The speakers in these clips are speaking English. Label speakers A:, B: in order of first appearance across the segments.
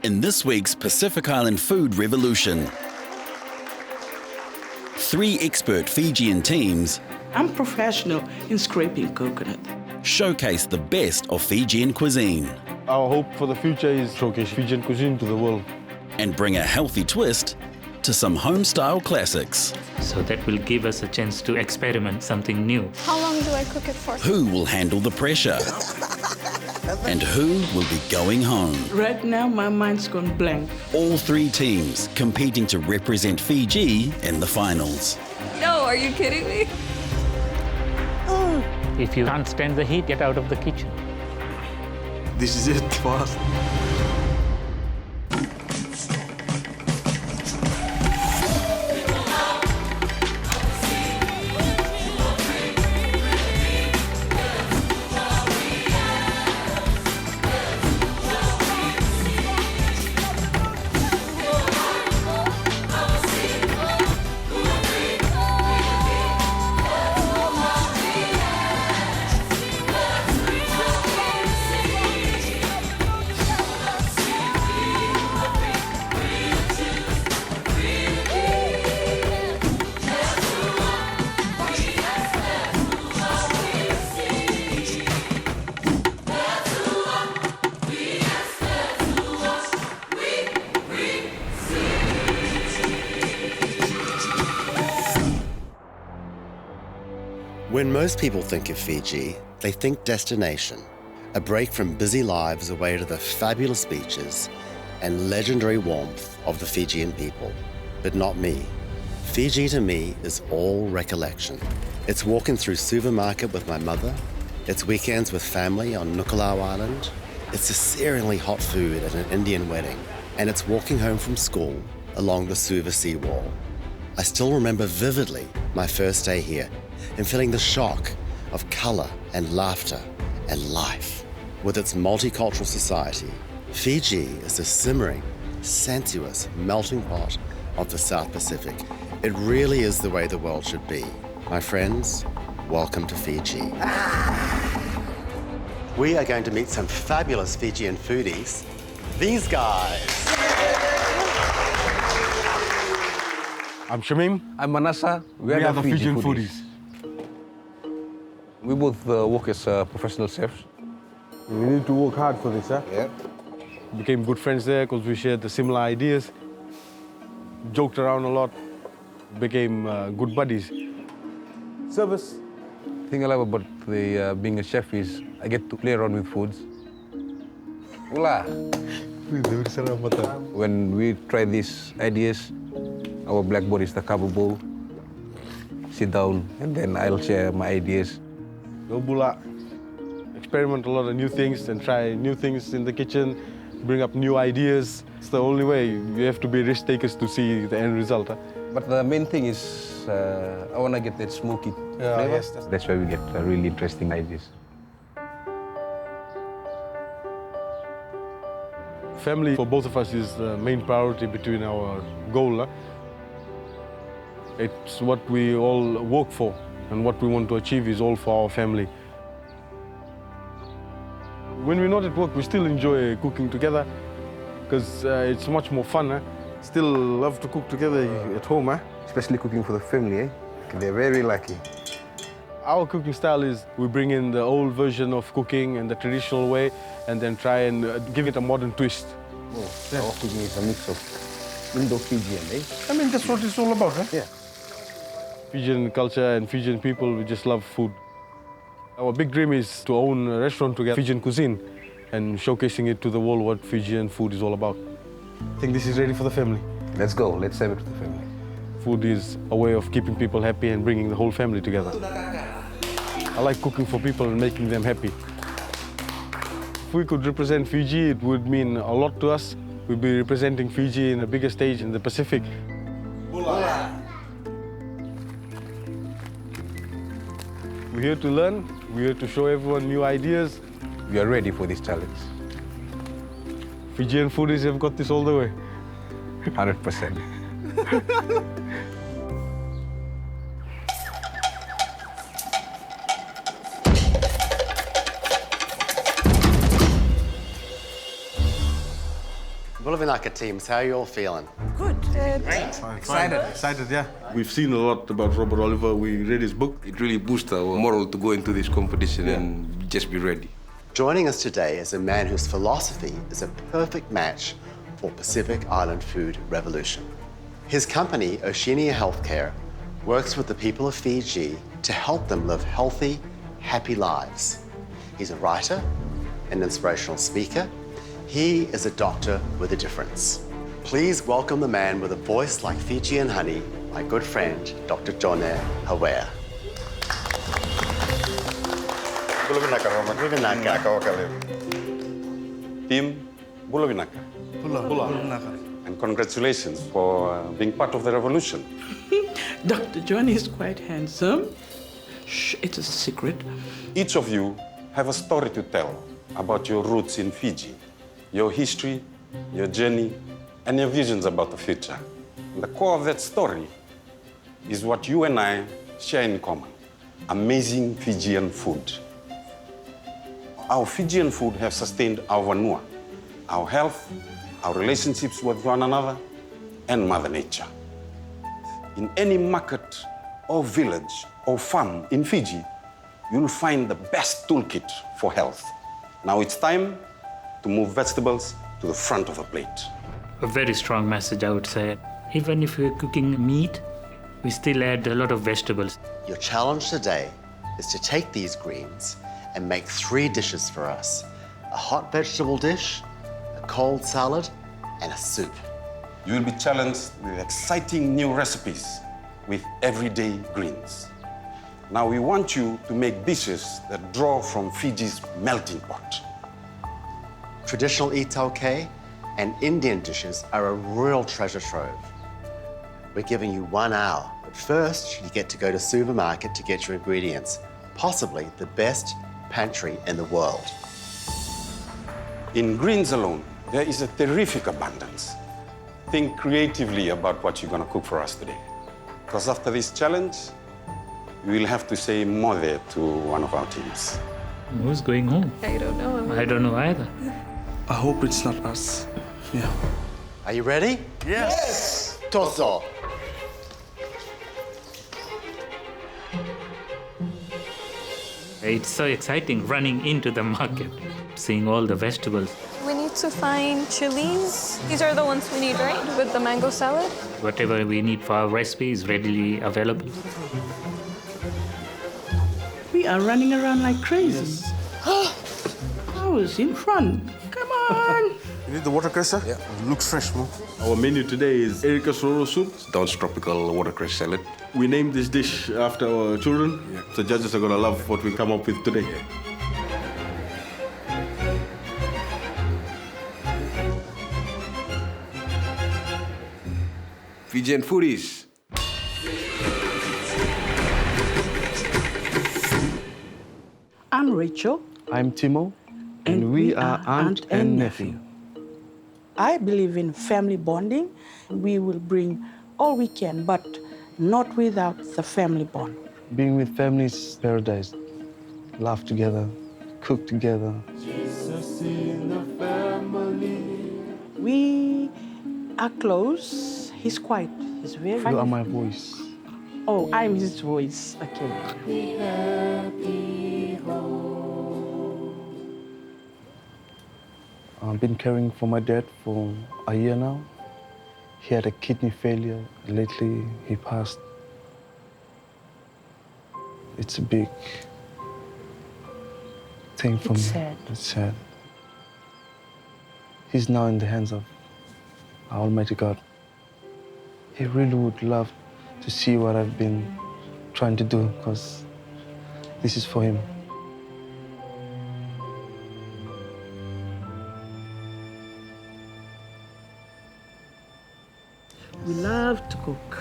A: in this week's Pacific Island Food Revolution. 3 expert Fijian teams
B: I'm professional in scraping coconut.
A: showcase the best of Fijian cuisine
C: Our hope for the future is showcase Fijian cuisine to the world.
A: and bring a healthy twist to some home-style classics.
D: So that will give us a chance to experiment something new.
E: How long do I cook it for?
A: Who will handle the pressure? And who will be going home?
B: Right now, my mind's gone blank.
A: All 3 teams competing to represent Fiji in the finals.
E: No, are you kidding me?
D: If you can't stand the heat, get out of the kitchen.
F: This is it, fast.
G: When most people think of Fiji, they think destination, a break from busy lives away to the fabulous beaches and legendary warmth of the Fijian people. But not me. Fiji to me is all recollection. It's walking through supermarket with my mother, it's weekends with family on Nukulau Island, it's the searingly hot food at an Indian wedding, and it's walking home from school along the Suva seawall. I still remember vividly my first day here and feeling the shock of colour and laughter and life. With its multicultural society, Fiji is a simmering, sensuous melting pot of the South Pacific. It really is the way the world should be. My friends, welcome to Fiji. We are going to meet some fabulous Fijian foodies. These guys.
C: I'm Shamim.
F: I'm Manasa.
C: We are the Fijian foodies.
F: We both work as professional chefs.
C: We need to work hard for this, huh?
F: Yeah.
C: Became good friends there because we shared the similar ideas, joked around a lot, became good buddies. Service.
F: The thing I love about being a chef is I get to play around with foods. Hola. When we try these ideas, our blackboard is the cover bowl. Sit down, and then I'll share my ideas.
C: Go bula. Experiment a lot of new things and try new things in the kitchen, bring up new ideas. It's the only way. You have to be risk takers to see the end result. Huh?
F: But the main thing is I want to get that smoky flavor.
C: Yes,
F: that's why we get really interesting ideas.
C: Family for both of us is the main priority between our goal. Huh? It's what we all work for, and what we want to achieve is all for our family. When we're not at work, we still enjoy cooking together because it's much more fun. Huh? Still love to cook together at home. Huh?
F: Especially cooking for the family, eh? They're very lucky.
C: Our cooking style is we bring in the old version of cooking and the traditional way and then try and give it a modern twist.
F: Oh, yeah. Our cooking is a mix of Indo-Fijian, eh?
C: I mean, that's what it's all about, huh?
F: Yeah.
C: Fijian culture and Fijian people, we just love food. Our big dream is to own a restaurant together, Fijian cuisine, and showcasing it to the world what Fijian food is all about. I think this is ready for the family.
F: Let's go. Let's serve it to the family.
C: Food is a way of keeping people happy and bringing the whole family together. I like cooking for people and making them happy. If we could represent Fiji, it would mean a lot to us. We'd be representing Fiji in a bigger stage in the Pacific. Hola. We're here to learn. We're here to show everyone new ideas.
F: We are ready for this challenge.
C: Fijian foodies have got this all the way.
F: 100%.
G: Bulavinaka teams, how are you all feeling?
B: Good.
C: Excited, yeah. We've seen a lot about Robert Oliver. We read his book.
F: It really boosts our moral to go into this competition and just be ready.
G: Joining us today is a man whose philosophy is a perfect match for Pacific Island food revolution. His company, Oceania Healthcare, works with the people of Fiji to help them live healthy, happy lives. He's a writer, an inspirational speaker. He is a doctor with a difference. Please welcome the man with a voice like Fijian honey, my good friend, Dr. Jone Hawea.
H: Bulavinaka, Roman.
G: Bulavinaka.
H: Team Bulavinaka. And congratulations for being part of the revolution.
B: Dr. John is quite handsome. Shh, it is a secret.
H: Each of you have a story to tell about your roots in Fiji, your history, your journey, and your visions about the future. And the core of that story is what you and I share in common: amazing Fijian food. Our Fijian food has sustained our vanua, our health, our relationships with one another, and Mother Nature. In any market or village or farm in Fiji, you'll find the best toolkit for health. Now it's time to move vegetables to the front of the plate.
D: A very strong message, I would say. Even if we're cooking meat, we still add a lot of vegetables.
G: Your challenge today is to take these greens and make 3 dishes for us: a hot vegetable dish, a cold salad, and a soup.
H: You will be challenged with exciting new recipes with everyday greens. Now we want you to make dishes that draw from Fiji's melting pot.
G: Traditional itauke and Indian dishes are a real treasure trove. We're giving you 1 hour, but first you get to go to supermarket to get your ingredients, possibly the best pantry in the world.
H: In greens alone, there is a terrific abundance. Think creatively about what you're going to cook for us today. Because after this challenge, you will have to say mother to one of our teams.
D: Who's going home?
E: I don't know.
D: I don't know either.
I: I hope it's not us. Yeah.
G: Are you ready? Yes! Toso.
D: It's so exciting running into the market, seeing all the vegetables.
E: We need to find chilies. These are the ones we need, right? With the mango salad.
D: Whatever we need for our recipe is readily available.
B: We are running around like crazy. I was in front. Come on.
I: You need the watercress, sir? Yeah. It looks fresh, man.
C: Our menu today is Erica's Roro soup.
F: Dance tropical watercress salad.
C: We named this dish after our children. The judges are gonna love what we come up with today.
F: Fijian foodies.
B: I'm Rachel.
C: I'm Timo, and we are aunt and nephew.
B: I believe in family bonding. We will bring all we can, but not without the family bond.
C: Being with family is paradise. Laugh together, cook together.
B: We are close. He's quiet. He's very
C: You are my voice.
B: Oh, I'm his voice. Okay.
C: I've been caring for my dad for a year now. He had a kidney failure. Lately, he passed. It's a big thing for me.
B: It's sad.
C: It's sad. He's now in the hands of Almighty God. He really would love to see what I've been trying to do, because this is for him.
B: We love to cook.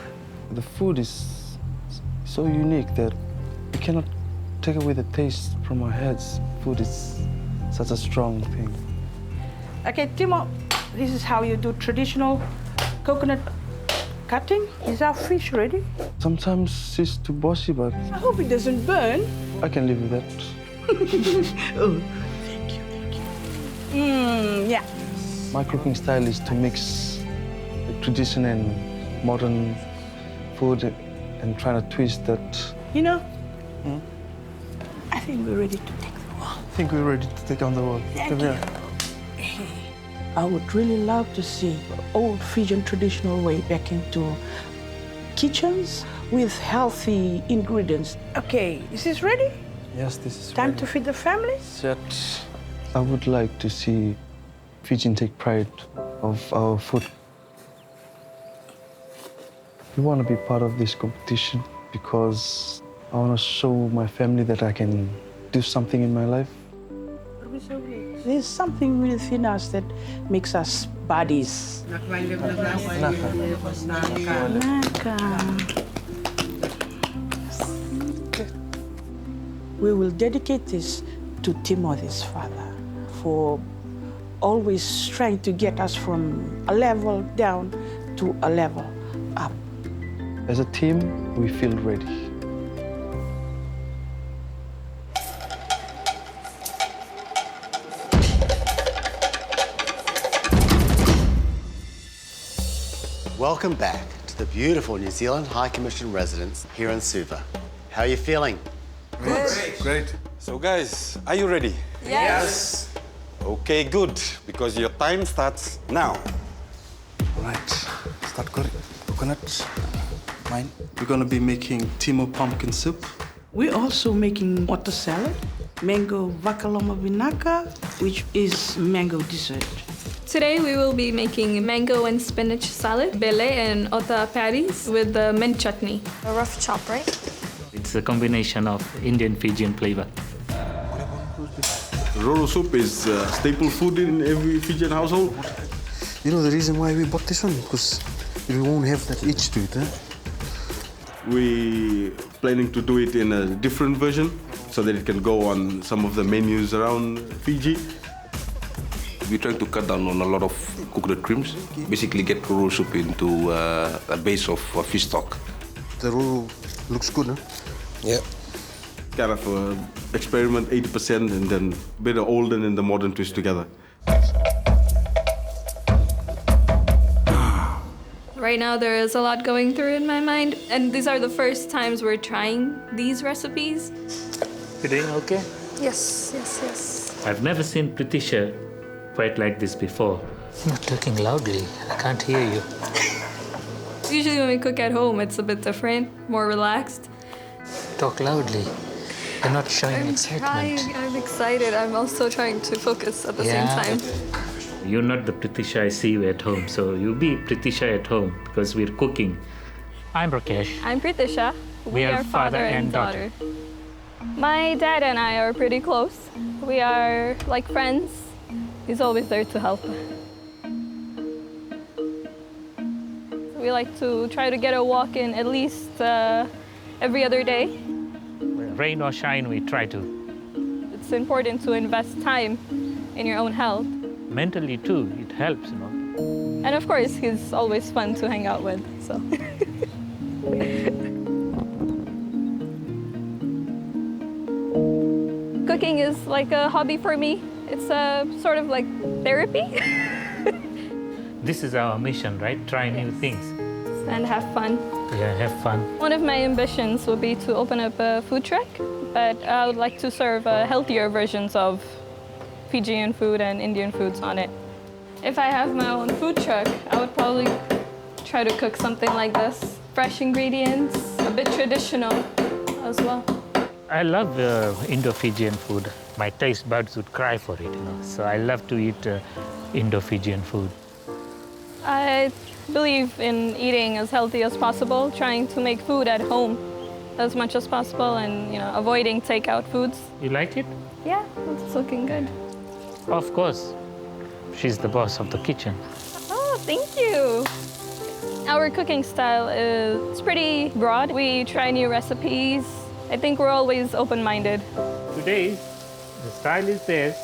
C: The food is so unique that we cannot take away the taste from our heads. Food is such a strong thing.
B: Okay, Timo, this is how you do traditional coconut cutting. Is our fish ready?
C: Sometimes it's too bossy, but
B: I hope it doesn't burn.
C: I can live with that.
B: Oh, thank you, thank you. Yeah.
I: My cooking style is to mix tradition and modern food and try to twist that.
B: You know, I think we're ready to take the world.
I: I think we're ready to take on the world.
B: Thank you. I would really love to see old Fijian traditional way back into kitchens with healthy ingredients. Okay, is this ready?
I: Yes, this is
B: Time
I: ready.
B: to feed the family?
I: Set. I would like to see Fijian take pride of our food. We want to be part of this competition because I want to show my family that I can do something in my life.
B: There's something within us that makes us buddies. We will dedicate this to Timothy's father for always trying to get us from a level down to a level up.
I: As a team, we feel ready.
G: Welcome back to the beautiful New Zealand High Commission residence here in Suva. How are you feeling?
H: Great. So guys, are you ready?
E: Yes.
H: Okay, good, because your time starts now.
I: All right, start cooking. Coconut, mine. We're gonna be making timo pumpkin soup.
B: We're also making water salad, mango vakaloma vinaka, which is mango dessert.
E: Today we will be making mango and spinach salad, bele and ota patties with the mint chutney. A rough chop, right?
D: It's a combination of Indian Fijian flavor.
C: Roro soup is staple food in every Fijian household.
I: You know the reason why we bought this one? Because we won't have that itch to it, eh?
C: We're planning to do it in a different version so that it can go on some of the menus around Fiji.
F: We try to cut down on a lot of coconut creams. Basically get Roro soup into a base of fish stock.
I: The Roro looks good, huh?
F: Yeah.
C: Kind of experiment 80% and then a bit of old and the modern twist together.
E: Right now there is a lot going through in my mind, and these are the first times we're trying these recipes.
D: You doing okay?
E: Yes.
D: I've never seen Pritisha quite like this before.
J: You're not talking loudly. I can't hear you.
E: Usually when we cook at home, it's a bit different, more relaxed.
J: Talk loudly. You're not showing excitement.
E: I'm excited. I'm also trying to focus at the same time.
D: You're not the Pritisha I see you at home, so you be Pritisha at home because we're cooking.
J: I'm Rakesh.
E: I'm Pritisha.
J: We are father and daughter.
E: My dad and I are pretty close. We are like friends. He's always there to help. We like to try to get a walk in at least every other day.
J: Rain or shine, we try to.
E: It's important to invest time in your own health.
J: Mentally too, it helps, you know.
E: And of course, he's always fun to hang out with, so. Cooking is like a hobby for me. It's a sort of like therapy.
J: This is our mission, right? Try new things.
E: And have fun.
J: Yeah, have fun.
E: One of my ambitions would be to open up a food truck, but I would like to serve healthier versions of Fijian food and Indian foods on it. If I have my own food truck, I would probably try to cook something like this. Fresh ingredients, a bit traditional as well.
J: I love Indo-Fijian food. My taste buds would cry for it, you know. So I love to eat Indo-Fijian food.
E: I believe in eating as healthy as possible, trying to make food at home as much as possible, and avoiding takeout foods.
J: You like it?
E: Yeah, it's looking good.
J: Of course. She's the boss of the kitchen.
E: Oh, thank you. Our cooking style is pretty broad. We try new recipes. I think we're always open-minded.
J: Today, the style is theirs,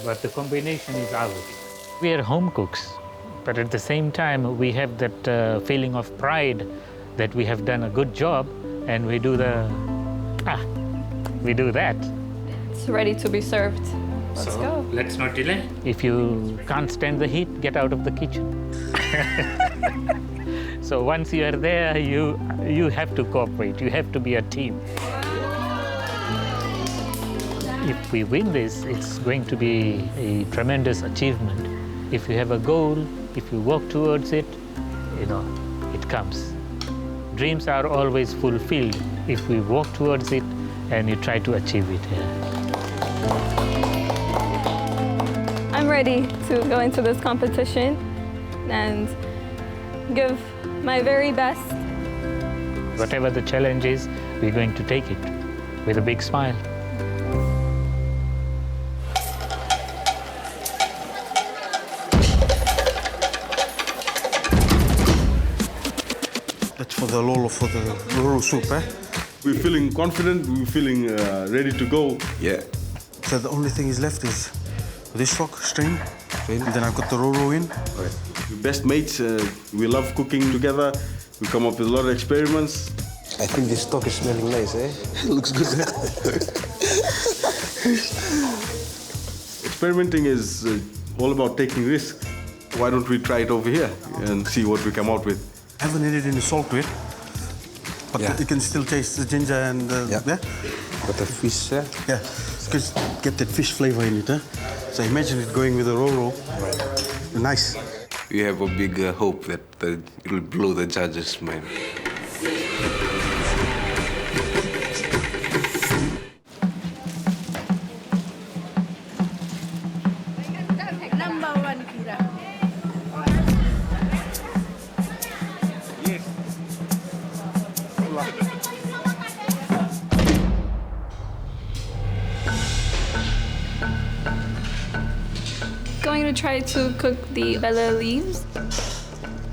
J: but the combination is ours. We are home cooks, but at the same time, we have that feeling of pride that we have done a good job, and we do that.
E: It's ready to be served. Let's go.
D: Let's not delay.
J: If you can't stand the heat, get out of the kitchen. So once you are there, you have to cooperate. You have to be a team. If we win this, it's going to be a tremendous achievement. If you have a goal, if you work towards it, it comes. Dreams are always fulfilled if we work towards it and you try to achieve it.
E: I'm ready to go into this competition and give my very best.
J: Whatever the challenge is, we're going to take it with a big smile.
C: That's for the lolo, for the roro soup, eh? We're feeling confident, we're feeling ready to go.
F: Yeah.
C: So the only thing is left is this rock, strain. And then I've got the roro in.
F: Right.
C: We're best mates, we love cooking together. We come up with a lot of experiments.
F: I think this stock is smelling nice, eh? Looks good.
C: Experimenting is all about taking risks. Why don't we try it over here and see what we come out with? I haven't added any salt to it, but you can still taste the ginger and
F: Got the fish, eh?
C: Yeah, because get that fish flavor in it, huh? So imagine it going with a roro. Right. Nice.
F: We have a big hope that it will blow the judges' mind.
E: Going to try to cook the bella leaves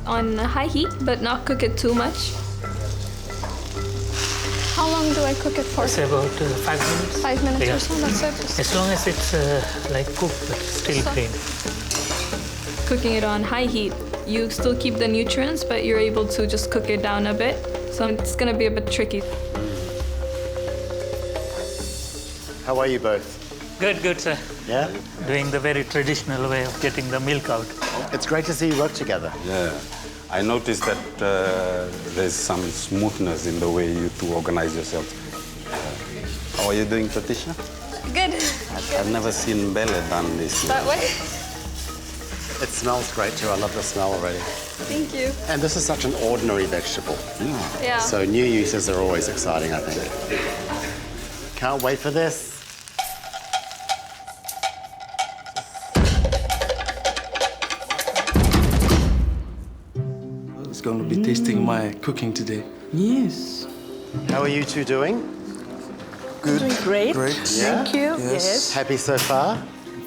E: on high heat, but not cook it too much. How long do I cook it for?
J: It's about 5 minutes.
E: 5 minutes
J: Yeah.
E: or so, that's it.
J: As long as it's like cooked, but still clean.
E: Cooking it on high heat, you still keep the nutrients, but you're able to just cook it down a bit. So it's gonna be a bit tricky.
G: How are you both?
J: Good, sir.
G: Yeah?
J: Doing the very traditional way of getting the milk out.
G: It's great to see you work together.
H: Yeah. I noticed that there's some smoothness in the way you two organize yourselves. How are you doing, Patricia?
E: Good.
H: I've never seen Bella done this.
E: That way?
G: It smells great too. I love the smell already.
E: Thank you.
G: And this is such an ordinary vegetable.
E: Yeah.
G: So new uses are always exciting, I think. Can't wait for this.
I: It's going to be tasting my cooking today.
B: Yes.
G: How are you two doing?
B: Good. Doing great.
I: Great.
G: Yeah?
B: Thank you.
I: Yes.
G: Happy so far?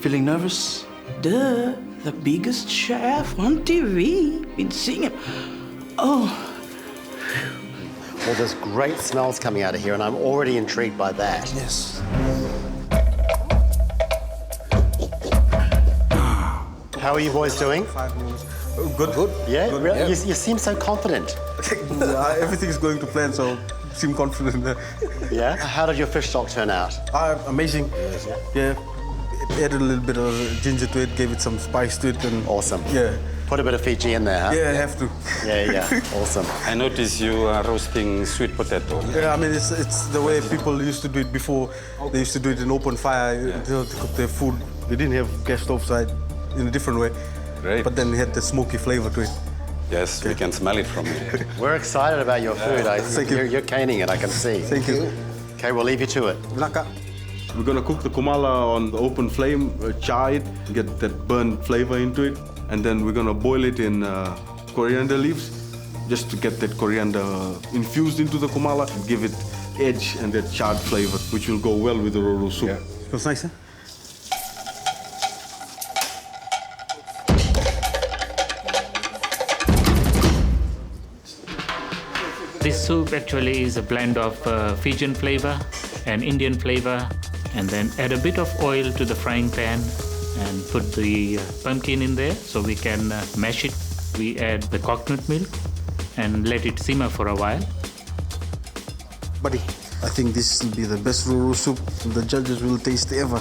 I: Feeling nervous?
B: Duh, the biggest chef on TV. Been seeing him. Oh,
G: Well, there's great smells coming out of here, and I'm already intrigued by that.
I: Yes.
G: How are you boys doing?
C: 5 minutes. Good. Good.
G: Yeah?
C: Good.
G: Really? You seem so confident.
C: Everything's going to plan, so seem confident.
G: Yeah? How did your fish stock turn out?
C: Amazing. Yeah. It added a little bit of ginger to it, gave it some spice to it, and
G: Awesome.
C: yeah.
G: Put a bit of Fiji in there, huh?
C: Yeah, I have to.
G: Yeah. Awesome.
H: I noticed you are roasting sweet potato.
C: Yeah, I mean, it's the way people used to do it before. They used to do it in open fire, to cook their food. They didn't have gas stove, so in a different way.
H: Great.
C: But then it had the smoky flavor to it.
H: Yes, we can smell it from here.
G: We're excited about your food.
C: Thank you.
G: You're caning it, I can see.
C: Thank you.
G: Okay, we'll leave you to it.
C: We're gonna cook the kumala on the open flame, char it, get that burnt flavor into it, and then we're gonna boil it in coriander leaves, just to get that coriander infused into the kumala, give it edge and that charred flavor, which will go well with the roro soup.
F: Yeah.
C: Smells nice, huh?
J: This soup actually is a blend of Fijian flavor and Indian flavor, and then add a bit of oil to the frying pan and put the pumpkin in there so we can mash it. We add the coconut milk and let it simmer for a while.
C: Buddy, I think this will be the best roro soup the judges will taste ever.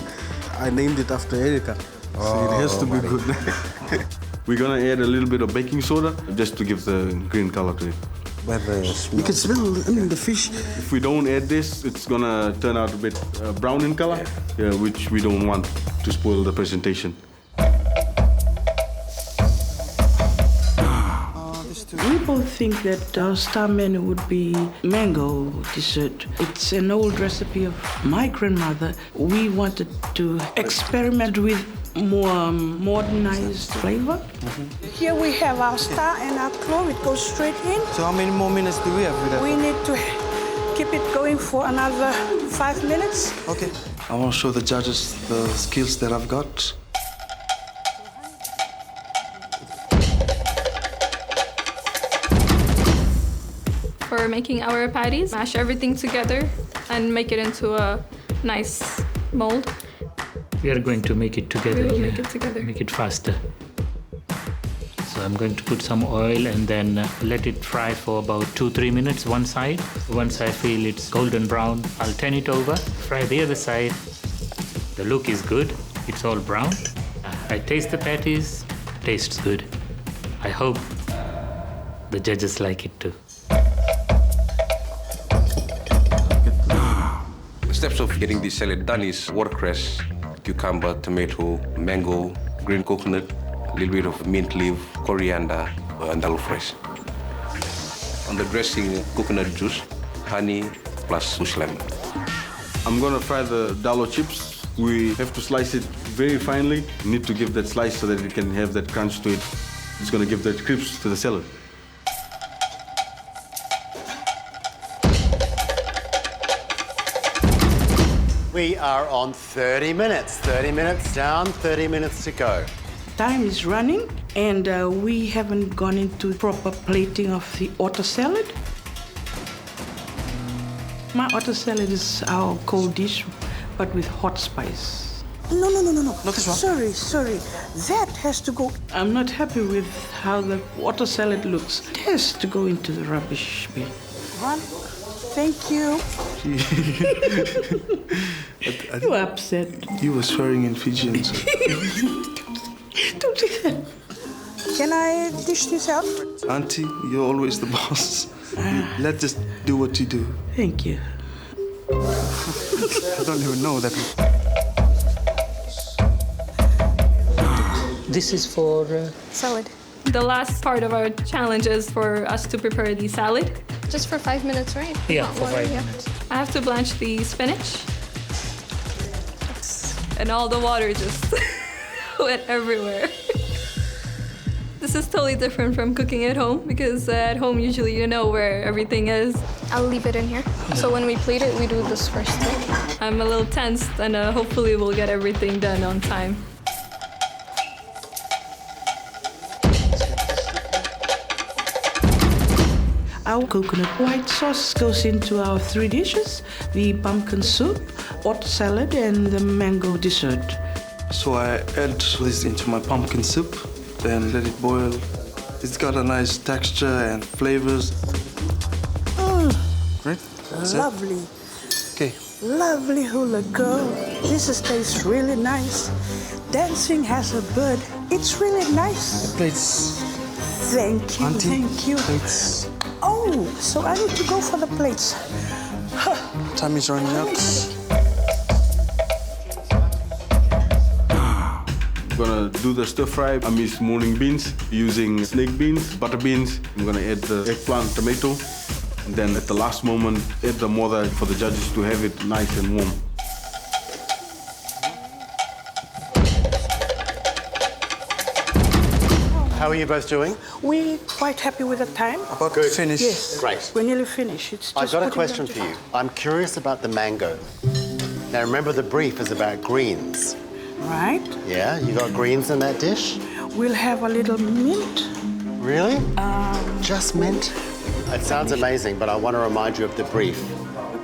I: I named it after Erika, so it has to be good.
C: We're gonna add a little bit of baking soda just to give the green color to it.
I: You can smell the fish.
C: If we don't add this, it's gonna turn out a bit brown in color, which we don't want to spoil the presentation.
B: We both think that our star menu would be mango dessert. It's an old recipe of my grandmother. We wanted to experiment with more modernized flavor.
K: Here we have our star and our clove. It goes straight in.
I: So how many more minutes do we have with that?
K: We need to keep it going for another 5 minutes.
I: Okay. I want to show the judges the skills that I've got.
E: For making our patties, mash everything together and make it into a nice mold.
J: We are going to make it together.
E: We'll make it together.
J: Make it faster. So I'm going to put some oil and then let it fry for about 2-3 minutes one side. Once I feel it's golden brown, I'll turn it over, fry the other side. The look is good. It's all brown. I taste the patties. Tastes good. I hope the judges like it too.
F: The steps of getting this salad done is watercress, cucumber, tomato, mango, green coconut, a little bit of mint leaf, coriander, and aloe fresh. On the dressing, coconut juice, honey, plus bush lemon.
C: I'm gonna fry the dalo chips. We have to slice it very finely. We need to give that slice so that it can have that crunch to it. It's gonna give that crisp to the salad.
G: We are on 30 minutes. 30 minutes down, 30 minutes to go.
B: Time is running, and we haven't gone into proper plating of the otter salad. My otter salad is our cold dish, but with hot spice.
K: No. Sorry. That has to go.
B: I'm not happy with how the otter salad looks. It has to go into the rubbish bin.
K: One. Thank you.
B: You're upset.
I: You were swearing in Fijian. So.
B: Don't do that.
K: Can I dish this out?
I: Auntie, you're always the boss. Let's just do what you do.
B: Thank you.
I: I don't even know that.
J: This is for...
E: Salad. The last part of our challenge is for us to prepare the salad.
L: Just for 5 minutes, right?
J: Yeah, for 5 minutes.
E: I have to blanch the spinach. And all the water just went everywhere. This is totally different from cooking at home because at home usually you know where everything is.
L: I'll leave it in here. So when we plate it, we do this first.
E: I'm a little tensed and hopefully we'll get everything done on time.
B: Our coconut white sauce goes into our 3 dishes, the pumpkin soup, otter salad, and the mango dessert.
I: So I add this into my pumpkin soup, then let it boil. It's got a nice texture and flavors. Right?
K: Lovely.
I: Okay.
K: Lovely hula girl. This tastes really nice. Dancing has a bird. It's really nice.
I: Plates.
K: Thank you.
I: Auntie,
K: thank you.
I: Plates.
K: Oh, so I need to go for the plates.
I: Time is running out.
C: I'm gonna do the stir fry. I miss morning beans using snake beans, butter beans. I'm gonna add the eggplant, tomato, and then at the last moment, add the mother for the judges to have it nice and warm.
G: How are you both doing?
K: We're quite happy with the time.
I: About to finish.
K: Yes.
G: Great.
K: We're nearly finished. It's
G: I've
K: just
G: got a
K: putting
G: question
K: them
G: for you.
K: together.
G: I'm curious about the mango. Now remember the brief is about greens.
K: Right.
G: Yeah, you got greens in that dish?
K: We'll have a little mint.
G: Really? Just mint? It sounds amazing, but I want to remind you of the brief.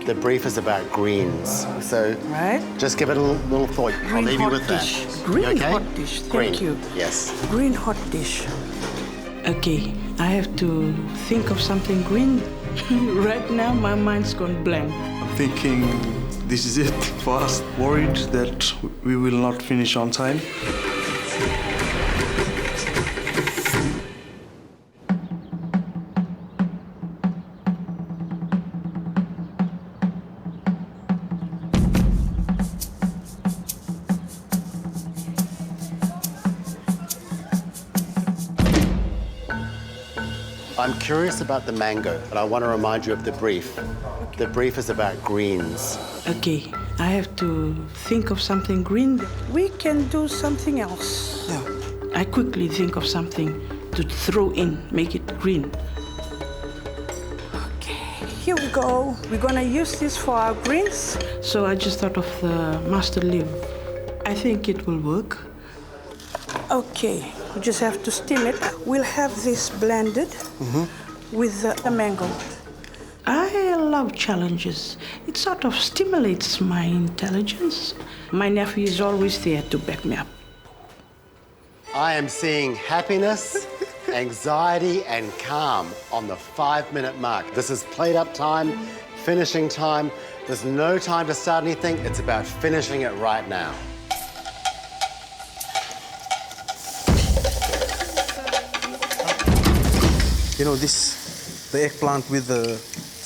G: The brief is about greens. So
K: Right.
G: just give it a little thought. I'll
K: Green
G: leave you
K: hot
G: with that.
K: dish.
G: You
K: Green
G: okay?
K: hot dish.
G: Green.
K: Thank you.
G: Yes.
K: Green hot dish.
B: Okay, I have to think of something green. Right now, my mind's gone blank.
I: I'm thinking this is it for us. Worried that we will not finish on time.
G: I'm curious about the mango, but I want to remind you of the brief. The brief is about greens.
B: Okay, I have to think of something green.
K: We can do something else.
B: Yeah. I quickly think of something to throw in, make it green.
K: Okay, here we go. We're gonna use this for our greens.
B: So I just thought of the mustard leaf. I think it will work.
K: Okay, we just have to steam it. We'll have this blended with the mango.
B: I love challenges. It sort of stimulates my intelligence. My nephew is always there to back me up.
G: I am seeing happiness, anxiety, and calm on the 5-minute mark. This is plate-up time, finishing time. There's no time to start anything. It's about finishing it right now.
I: You know, the eggplant with the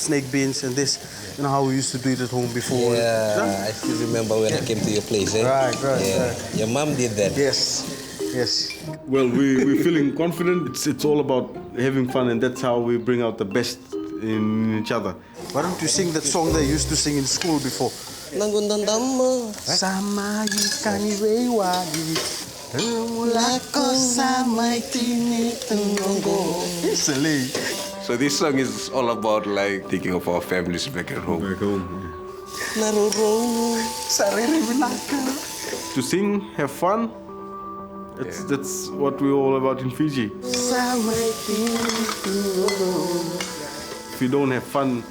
I: snake beans and this, you know how we used to do it at home before.
F: Yeah, I still remember when I came to your place, eh?
I: Right.
F: Your mom did that.
I: Yes.
C: Well, we're feeling confident. It's all about having fun, and that's how we bring out the best in each other.
I: Why don't you sing that song they used to sing in school before? Sama ikan rewadi, mulako sama tini tenonggo. Silly.
F: So this song is all about like thinking of our families back at home.
C: Back home. To sing, have fun. That's what we're all about in Fiji. If you don't have fun,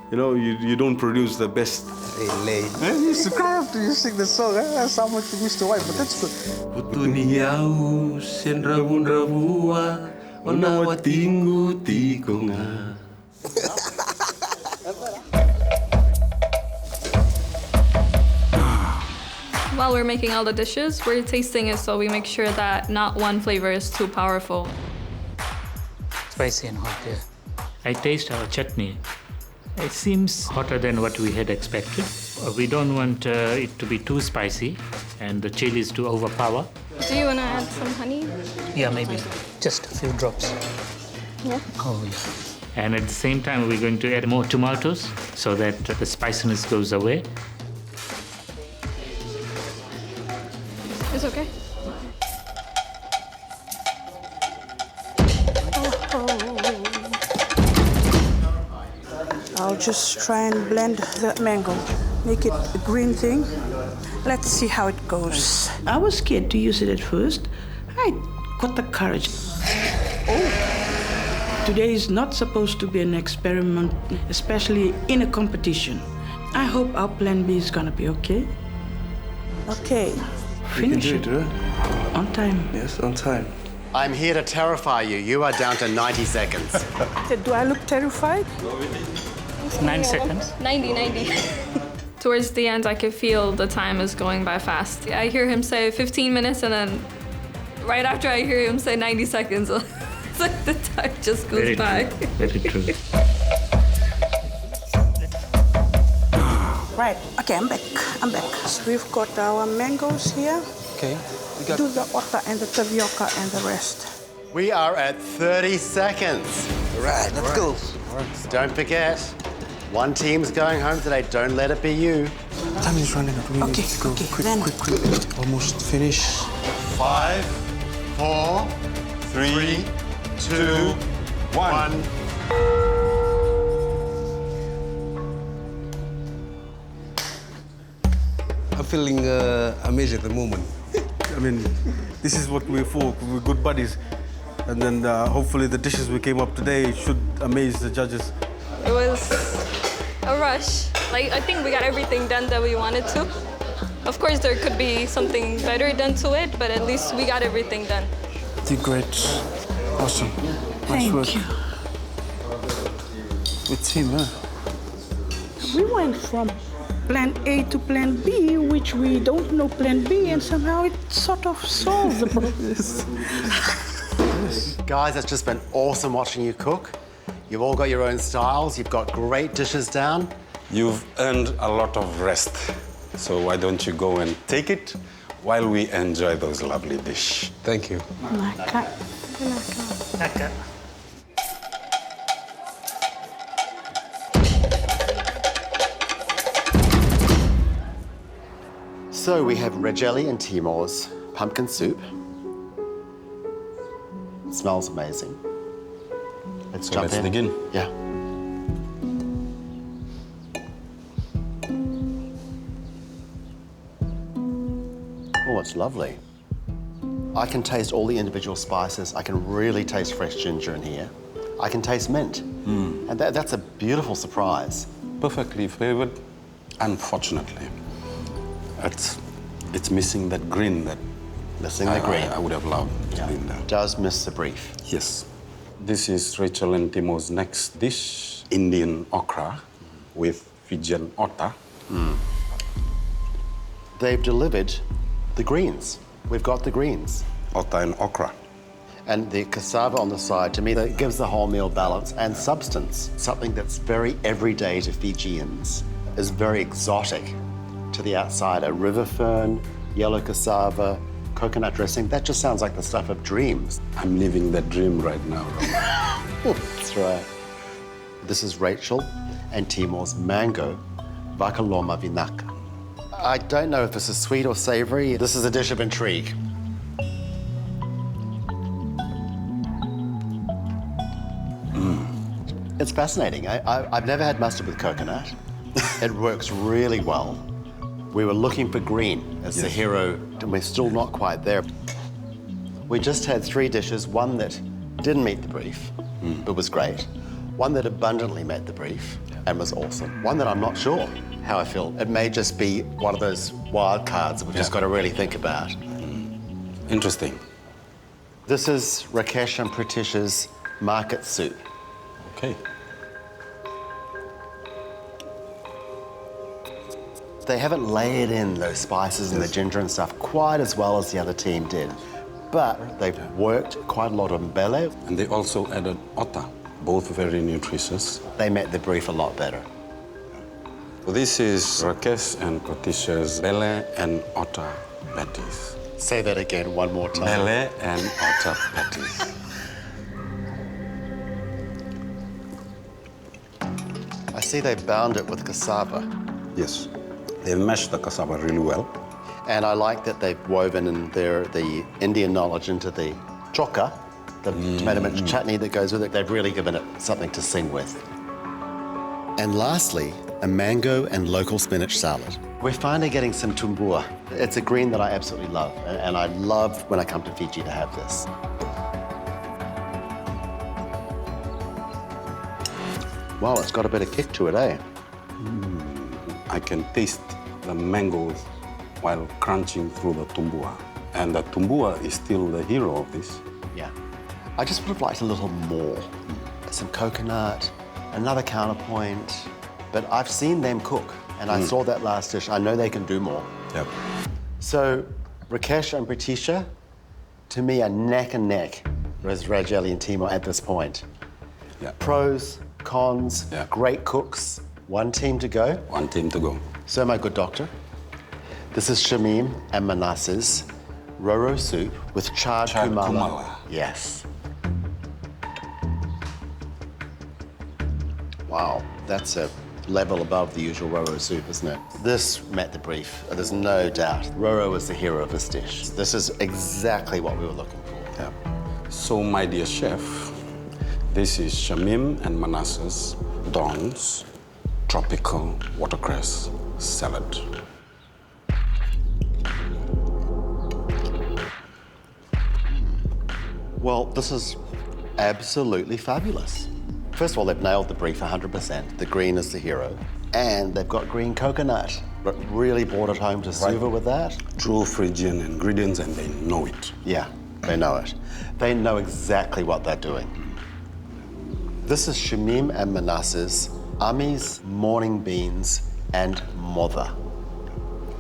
C: you know, you don't produce the best.
I: You used to cry after you sing the song. That's how much you used to wife, but that's good.
E: While we're making all the dishes, we're tasting it so we make sure that not one flavor is too powerful.
J: Spicy and hot, yeah. I taste our chutney. It seems hotter than what we had expected. We don't want it to be too spicy and the chilies to overpower.
E: Do you want to add some honey?
J: Yeah, maybe. Just a few drops.
E: Yeah.
J: Oh, yeah. And at the same time, we're going to add more tomatoes so that the spiciness goes away.
E: It's okay.
K: I'll just try and blend the mango, make it a green thing. Let's see how it goes.
B: I was scared to use it at first. I got the courage. Oh. Today is not supposed to be an experiment, especially in a competition. I hope our plan B is gonna be okay.
K: Okay.
B: Finish
I: it.
B: On time.
I: Yes, on time.
G: I'm here to terrify you. You are down to 90 seconds.
K: Do I look terrified?
J: 9 seconds.
E: 90. Towards the end, I could feel the time is going by fast. I hear him say 15 minutes, and then right after I hear him say 90 seconds, it's like the time just goes
J: Very
E: by.
J: true. Very true.
K: Right. Okay, I'm back. So we've got our mangoes here.
I: Okay.
K: Do the otta and the tapioca and the rest.
G: We are at 30 seconds.
I: Right, let's go.
G: Don't forget, one team's going home today. Don't let it be you.
I: Time is running out. We need to go quick. Almost finish.
G: 5, 4, 3, 2, 1.
F: I'm feeling amazed at the moment.
C: I mean, this is what we're for. We're good buddies. And then hopefully the dishes we came up today should amaze the judges.
E: It was a rush. I think we got everything done that we wanted to. Of course, there could be something better done to it, but at least we got everything done.
I: Did great. Awesome. Nice work.
K: Thank you.
I: Good team, huh?
K: We went from plan A to plan B, which we don't know plan B, and somehow it sort of solves the problem.
G: Guys, it's just been awesome watching you cook. You've all got your own styles. You've got great dishes down.
H: You've earned a lot of rest. So why don't you go and take it while we enjoy those lovely dishes.
F: Thank you.
J: Naka.
G: So we have Rejeli and Timor's pumpkin soup. It smells amazing. Let's jump in.
H: Let's dig in.
G: Yeah. Oh, it's lovely. I can taste all the individual spices. I can really taste fresh ginger in here. I can taste mint. And that's a beautiful surprise.
H: Perfectly flavored. Unfortunately, it's missing that green that
G: Missing the green.
H: I would have loved to be in there.
G: Does miss the brief.
H: Yes. This is Rachel and Timo's next dish, Indian okra with Fijian ota.
G: They've delivered the greens. We've got the greens.
H: Ota and okra.
G: And the cassava on the side, to me, that gives the whole meal balance and substance. Something that's very everyday to Fijians is very exotic to the outsider. River fern, yellow cassava, coconut dressing, that just sounds like the stuff of dreams.
H: I'm living that dream right now.
G: That's right. This is Rachel and Timor's mango vakaloma vinaka. I don't know if this is sweet or savory. This is a dish of intrigue. It's fascinating. I've never had mustard with coconut. It works really well. We were looking for green as the hero, and we're still not quite there. We just had 3 dishes, one that didn't meet the brief, but was great. One that abundantly met the brief and was awesome. One that I'm not sure how I feel. It may just be one of those wild cards that we've just got to really think about.
H: Interesting.
G: This is Rakesh and Pritish's market soup.
H: Okay.
G: They haven't layered in those spices and the ginger and stuff quite as well as the other team did. But they've worked quite a lot on mbele.
H: And they also added ota, both very nutritious.
G: They met the brief a lot better.
H: So this is Rakesh and Pratisha's bele and ota patties.
G: Say that again one more time.
H: Bele and ota patties.
G: I see they bound it with cassava.
H: Yes. They've mashed the cassava really well.
G: And I like that they've woven in the Indian knowledge into the choka, the tomato mint chutney that goes with it. They've really given it something to sing with. And lastly, a mango and local spinach salad. We're finally getting some tumbua. It's a green that I absolutely love, and I love when I come to Fiji to have this. Wow, it's got a bit of kick to it, eh?
H: I can taste the mangoes while crunching through the tumbua. And the tumbua is still the hero of this.
G: Yeah. I just would have liked a little more. Some coconut, another counterpoint. But I've seen them cook, and I saw that last dish. I know they can do more.
H: Yep.
G: So Rakesh and Pratisha, to me, are neck and neck with Rajeli and Timo at this point.
H: Yeah.
G: Pros, cons, great cooks. One team to go.
H: One team to go.
G: So, my good doctor, this is Shamim and Manas's roro soup with charred kumala. Yes. Wow, that's a level above the usual roro soup, isn't it? This met the brief, there's no doubt. Roro is the hero of this dish. This is exactly what we were looking for.
H: Yeah. So, my dear chef, this is Shamim and Manas's Dawn's tropical watercress salad.
G: Well, this is absolutely fabulous. First of all, they've nailed the brief 100%. The green is the hero. And they've got green coconut, but really brought it home to Suva with that.
H: True Fijian ingredients, and they know it.
G: Yeah, they know it. They know exactly what they're doing. This is Shamim and Manas's Ami's morning beans and mother.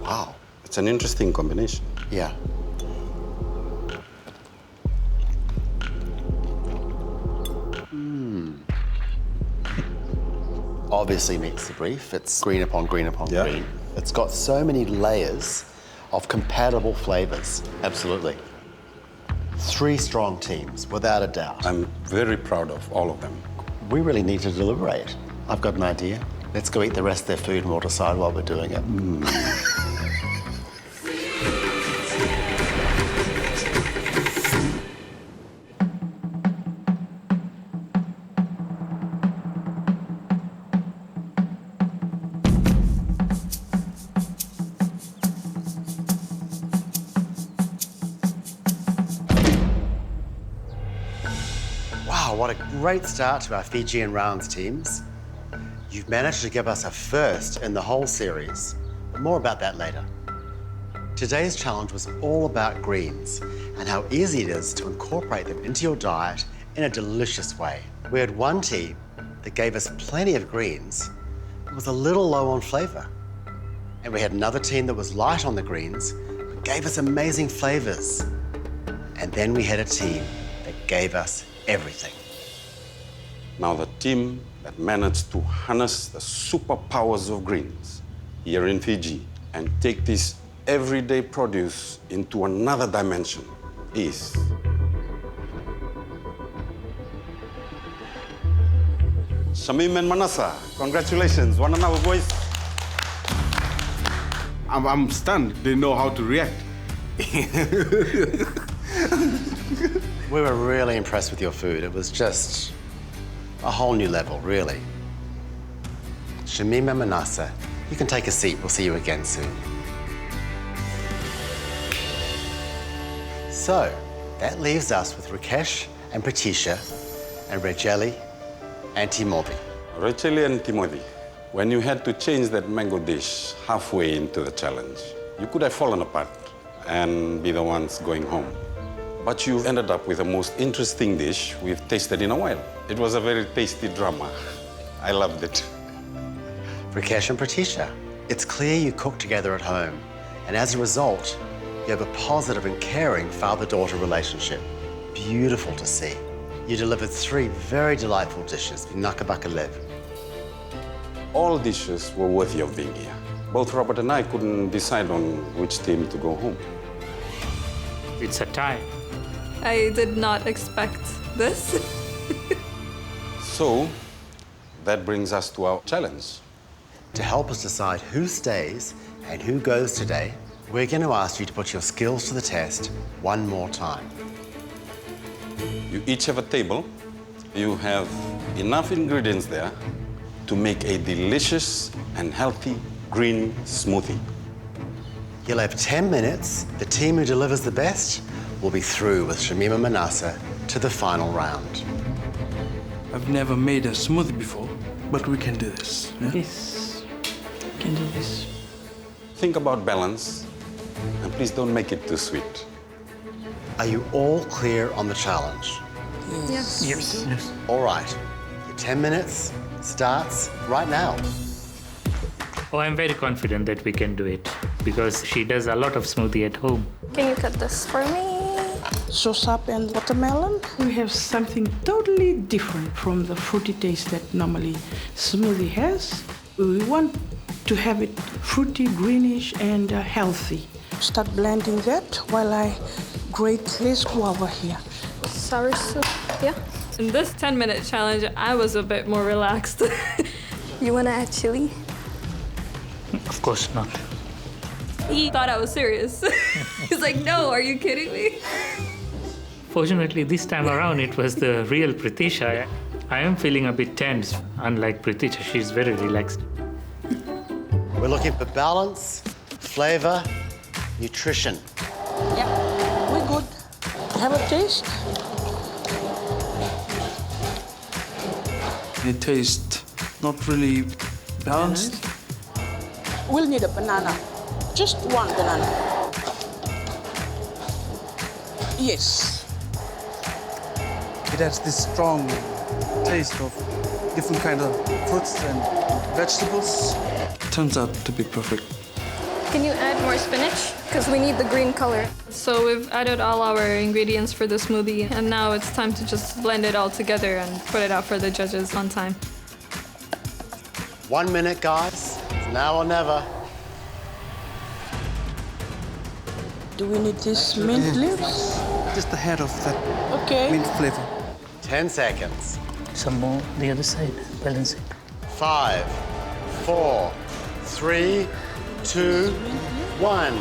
G: Wow.
H: It's an interesting combination.
G: Yeah. Obviously meets the brief. It's green upon green upon green. It's got so many layers of compatible flavors. Absolutely. 3 strong teams, without a doubt.
H: I'm very proud of all of them.
G: We really need to deliberate. I've got an idea. Let's go eat the rest of their food and we'll decide while we're doing it. Wow, what a great start to our Fijian rounds teams. You've managed to give us a first in the whole series. But more about that later. Today's challenge was all about greens and how easy it is to incorporate them into your diet in a delicious way. We had one team that gave us plenty of greens, but was a little low on flavor. And we had another team that was light on the greens, but gave us amazing flavors. And then we had a team that gave us everything.
H: Now the team that managed to harness the superpowers of greens here in Fiji and take this everyday produce into another dimension is Shamim and Manasa. Congratulations, one and all, boys.
C: I'm stunned. They know how to react.
G: We were really impressed with your food. It was just a whole new level, really. Shamim and Manasa, you can take a seat. We'll see you again soon. So, that leaves us with Rakesh and Pratisha and Rajeli and Timothy.
H: Rachel and Timothy, when you had to change that mango dish halfway into the challenge, you could have fallen apart and be the ones going home. But you ended up with the most interesting dish we've tasted in a while. It was a very tasty drama. I loved it.
G: Rakesh and Pratisha, it's clear you cook together at home, and as a result, you have a positive and caring father-daughter relationship. Beautiful to see. You delivered 3 very delightful dishes in Nakabaka Live.
H: All dishes were worthy of being here. Both Robert and I couldn't decide on which team to go home.
D: It's a tie.
L: I did not expect this.
H: So, that brings us to our challenge.
G: To help us decide who stays and who goes today, we're going to ask you to put your skills to the test one more time.
H: You each have a table. You have enough ingredients there to make a delicious and healthy green smoothie.
G: You'll have 10 minutes. The team who delivers the best will be through with Shamima Manasa to the final round.
M: I've never made a smoothie before, but we can do this. Yeah?
B: Yes, we can do this.
H: Think about balance, and please don't make it too sweet.
G: Are you all clear on the challenge?
L: Yes.
M: Yes.
G: All right. Your 10 minutes starts right now.
D: Oh, I'm very confident that we can do it because she does a lot of smoothie at home.
L: Can you cut this for me?
K: Sosap and watermelon.
B: We have something totally different from the fruity taste that normally smoothie has. We want to have it fruity, greenish, and healthy.
K: Start blending that while I grate this guava here.
L: Sour soup, yeah. In this 10-minute challenge, I was a bit more relaxed. You wanna add chili?
D: Of course not.
L: He thought I was serious. He's like, no, are you kidding me?
D: Fortunately, this time around, it was the real Pratisha. I am feeling a bit tense. Unlike Pratisha, she's very relaxed.
G: We're looking for balance, flavor, nutrition.
K: Yeah, we're good. Have a taste.
M: It tastes not really balanced.
K: We'll need a banana. Just one banana. Yes.
M: It has this strong taste of different kind of fruits and vegetables. turns out to be perfect.
E: Can you add more spinach? Because we need the green color.
L: So we've added all our ingredients for the smoothie, and now it's time to just blend it all together and put it out for the judges on time.
G: 1 minute, guys. It's now or never.
B: Do we need this mint leaves?
M: Just the head of that
B: Okay.
M: mint flavor.
G: 10 seconds.
J: Some more the other side, balance it.
G: 5, 4, 3, 2, 1.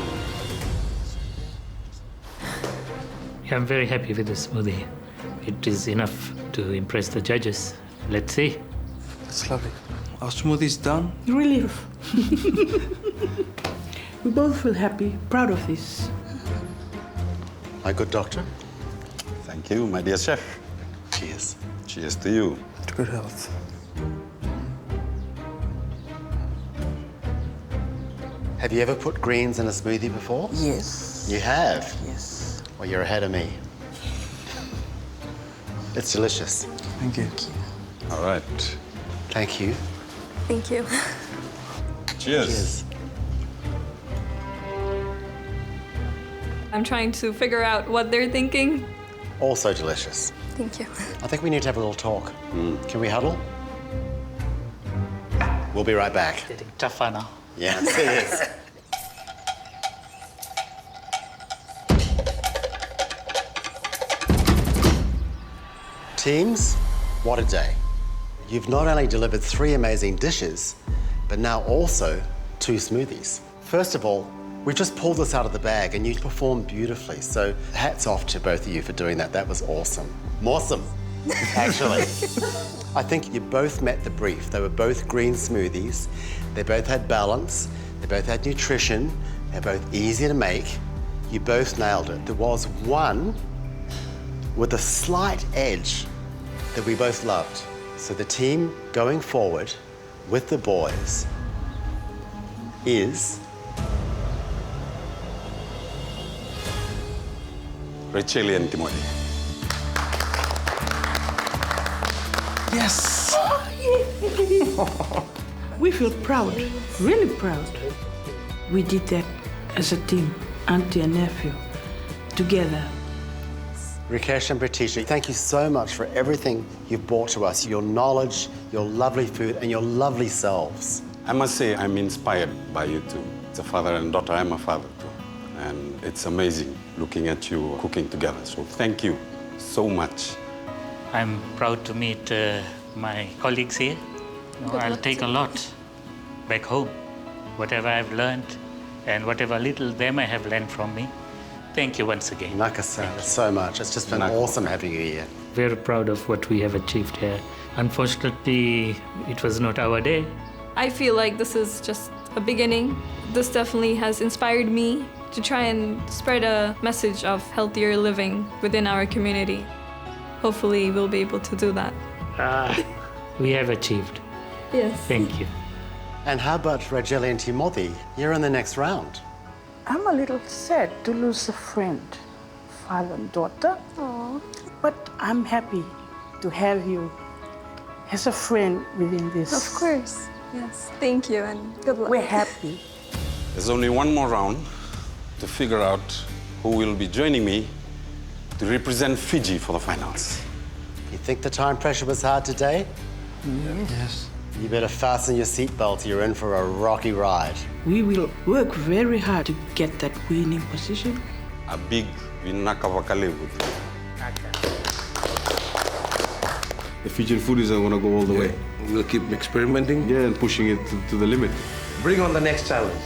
D: Yeah, I'm very happy with the smoothie. It is enough to impress the judges. Let's see.
M: That's lovely. Our smoothie's done.
B: Relief. We both feel happy, proud of this.
G: My good doctor.
H: Thank you, my dear chef.
G: Cheers.
H: Cheers to you.
M: To good health.
G: Have you ever put greens in a smoothie before?
B: Yes.
G: You have?
B: Yes.
G: Well, you're ahead of me. It's delicious.
M: Thank you.
H: All right.
G: Thank you.
E: Thank you.
H: Cheers.
G: Cheers.
L: I'm trying to figure out what they're thinking.
G: Also delicious.
E: Thank you.
G: I think we need to have a little talk. Can we huddle? We'll be right back.
J: Getting tougher now.
G: Yes, it is. Teams, what a day. You've not only delivered 3 amazing dishes, but now also 2 smoothies. First of all, we just pulled this out of the bag and you performed beautifully. So hats off to both of you for doing that. That was awesome. Awesome, actually. I think you both met the brief. They were both green smoothies. They both had balance. They both had nutrition. They're both easy to make. You both nailed it. There was one with a slight edge that we both loved. So the team going forward with the boys is
H: Rachel and Timothy.
M: Yes!
B: We feel proud, really proud. We did that as a team, auntie and nephew, together.
G: Rikesh and Pratisha, thank you so much for everything you've brought to us, your knowledge, your lovely food, and your lovely selves.
H: I must say I'm inspired by you two. It's a father and daughter. I'm a father too. And it's amazing looking at you cooking together. So thank you so much.
J: I'm proud to meet my colleagues here. I'll take a lot back home. Whatever I've learned and whatever little they may have learned from me. Thank you once again.
G: Nakasa, so much. It's just been awesome having you here.
D: Very proud of what we have achieved here. Unfortunately, it was not our day.
L: I feel like this is just a beginning. This definitely has inspired me to try and spread a message of healthier living within our community. Hopefully, we'll be able to do that.
D: We have achieved.
L: Yes.
D: Thank you.
G: And how about Rajeli and Timothy? You're in the next round.
B: I'm a little sad to lose a friend, father and daughter.
E: Aww.
B: But I'm happy to have you as a friend within this.
E: Of course. Yes. Thank you and good luck.
B: We're happy.
H: There's only one more round to figure out who will be joining me to represent Fiji for the finals.
G: You think the time pressure was hard today?
M: Yes.
G: You better fasten your seatbelt. You're in for a rocky ride.
B: We will work very hard to get that winning position.
H: A big Vinakavakalevu.
C: The Fijian foodies are going to go all the way.
F: We'll keep experimenting.
C: Yeah, and pushing it to the limit.
F: Bring on the next challenge.